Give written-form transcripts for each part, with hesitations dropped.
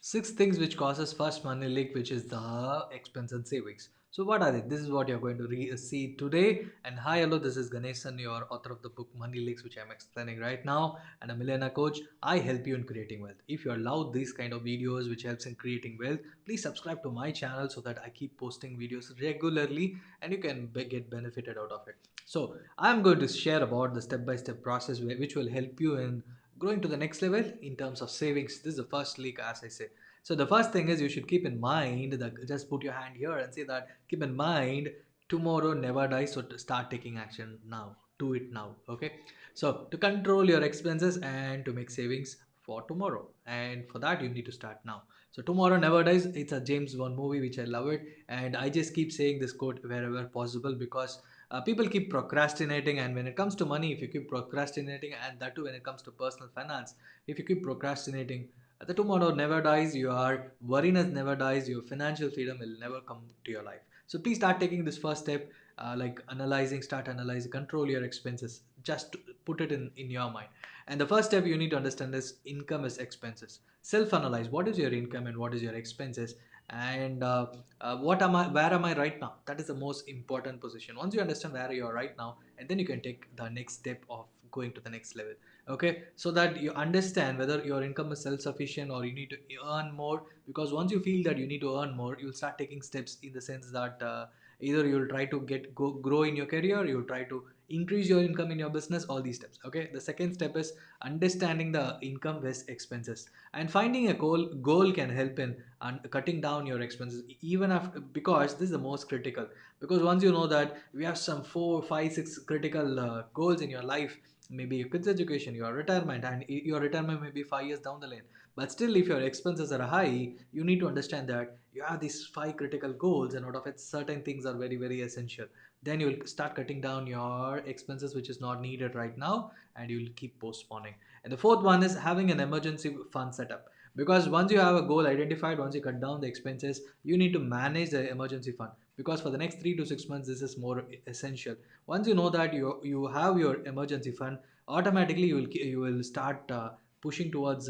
Six things which causes first money leak, which is the expense and savings. So what are they? This is what you're going to see today. And hi, hello, this is Ganesan, your author of the book Money Leaks, which I'm explaining right now, and a millionaire coach. I help you in creating wealth. If you love these kind of videos which helps in creating wealth, please subscribe to my channel so that I keep posting videos regularly and you can get benefited out of it. So I'm going to share about the step-by-step process which will help you in growing to the next level in terms of savings. This is the first leak, as I say. So the first thing is you should keep in mind that, just put your hand here and say that, keep in mind, tomorrow never dies, so to start taking action now. Do it now. Okay. So to control your expenses and to make savings for tomorrow, and for that you need to start now. So tomorrow never dies, it's a James Bond movie which I love it, and I just keep saying this quote wherever possible because people keep procrastinating, and when it comes to money, if you keep procrastinating, and that too when it comes to personal finance, if you keep procrastinating, the tomorrow never dies, your worriness never dies, your financial freedom will never come to your life. So please start taking this first step, like analyzing, start analyzing, control your expenses, just to put it in your mind. And the first step you need to understand is income is expenses. Self analyze what is your income and what is your expenses, and what am I, where am I right now. That is the most important position. Once you understand where you are right now, and then you can take the next step of going to the next level. Okay, so that you understand whether your income is self-sufficient or you need to earn more, because once you feel that you need to earn more, you'll start taking steps in the sense that either you'll try to grow in your career, you'll try to increase your income in your business, all these steps. Okay, the second step is understanding the income versus expenses, and finding a goal can help in and cutting down your expenses even after, because this is the most critical. Because once you know that we have some 4 5 6 critical goals in your life, maybe your kids education, your retirement, and your retirement may be 5 years down the lane, but still if your expenses are high, you need to understand that you have these five critical goals, and out of it certain things are very very essential. Then you will start cutting down your expenses which is not needed right now, and you will keep postponing. And the fourth one is having an emergency fund setup, because once you have a goal identified, once you cut down the expenses, you need to manage the emergency fund, because for the next 3 to 6 months this is more essential. Once you know that you have your emergency fund, automatically you will start pushing towards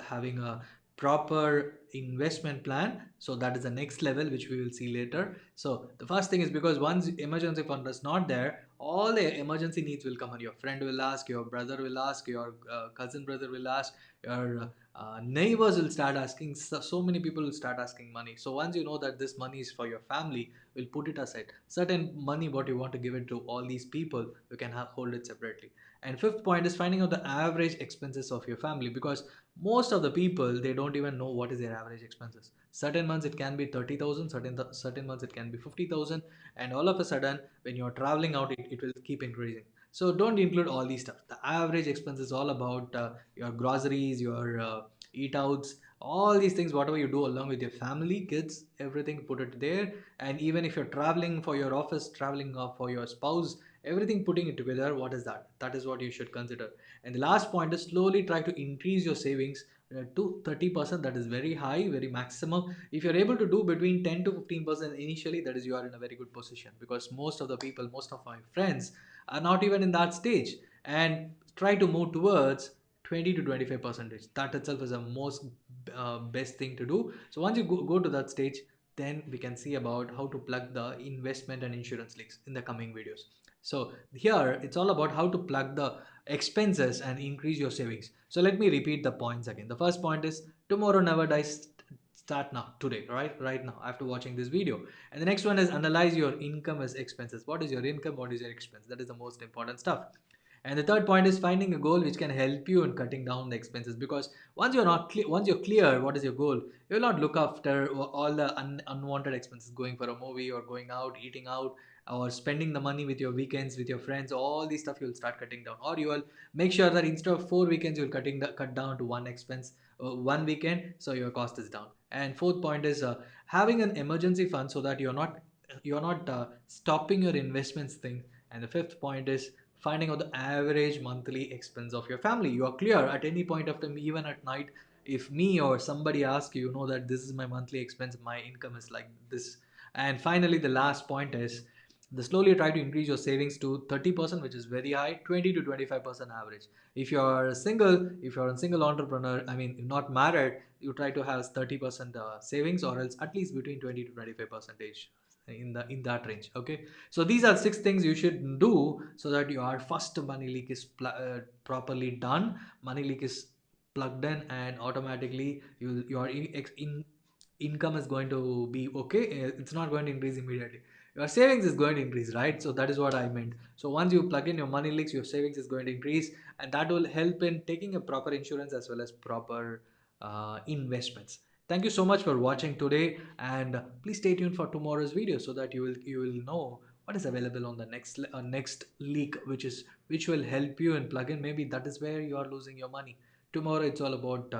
having a proper investment plan. So that is the next level which we will see later. So the first thing is, because once emergency fund is not there, all the emergency needs will come, and your friend will ask, your brother will ask, your cousin brother will ask, your neighbors will start asking, so many people will start asking money. So once you know that this money is for your family, we'll put it aside. Certain money what you want to give it to all these people, you can hold it separately. And fifth point is finding out the average expenses of your family, because most of the people, they don't even know what is their average expenses. Certain months it can be 30,000, certain months it can be 50,000, and all of a sudden when you're traveling out, it will keep increasing. So don't include all these stuff. The average expense is all about your groceries, your eat outs, all these things, whatever you do along with your family, kids, everything, put it there. And even if you're traveling for your office, traveling for your spouse, everything, putting it together, what is that, that is what you should consider. And the last point is slowly try to increase your savings to 30%. That is very high, very maximum. If you're able to do between 10 to 15% initially, that is, you are in a very good position, because most of the people, most of my friends are not even in that stage, and try to move towards 20 to 25 percentage. That itself is a most best thing to do. So once you go to that stage, then we can see about how to plug the investment and insurance leaks in the coming videos. So here it's all about how to plug the expenses and increase your savings. So let me repeat the points again. The first point is tomorrow never dies. Start now, today, right now, after watching this video. And the next one is analyze your income as expenses. What is your income, what is your expense? That is the most important stuff. And the third point is finding a goal which can help you in cutting down the expenses, because once you're clear what is your goal, you will not look after all the unwanted expenses, going for a movie or going out eating out, or spending the money with your weekends with your friends. All these stuff you'll start cutting down, or you will make sure that instead of 4 weekends you'll cut down to one expense, one weekend, so your cost is down. And fourth point is having an emergency fund, so that you're not stopping your investments thing. And the fifth point is finding out the average monthly expense of your family. You are clear at any point of time, even at night, if me or somebody asks you, you know that this is my monthly expense, my income is like this. And finally the last point is They slowly try to increase your savings to 30%, which is very high, 20 to 25% average. If you're single, if you're a single entrepreneur, I mean, not married, you try to have 30% savings, or else at least between 20 to 25 percentage in that range. Okay, so these are 6 things you should do so that your first money leak is properly done. Money leak is plugged in, and automatically income is going to be okay. It's not going to increase immediately. Your savings is going to increase, right? So that is what I meant. So once you plug in your money leaks, your savings is going to increase, and that will help in taking a proper insurance as well as proper investments. Thank you so much for watching today, and please stay tuned for tomorrow's video so that you will know what is available on the next leak, which will help you in plug in. Maybe that is where you are losing your money. Tomorrow it's all about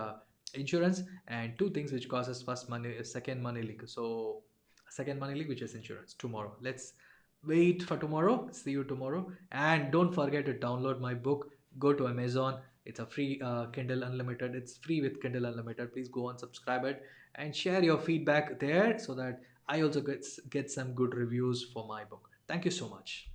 insurance, and 2 things which causes first money second money leak. So second money leak, which is insurance, tomorrow. Let's wait for tomorrow. See you tomorrow, and don't forget to download my book. Go to Amazon. It's a free Kindle Unlimited. It's free with Kindle Unlimited. Please go and subscribe it and share your feedback there so that I also get some good reviews for my book. Thank you so much.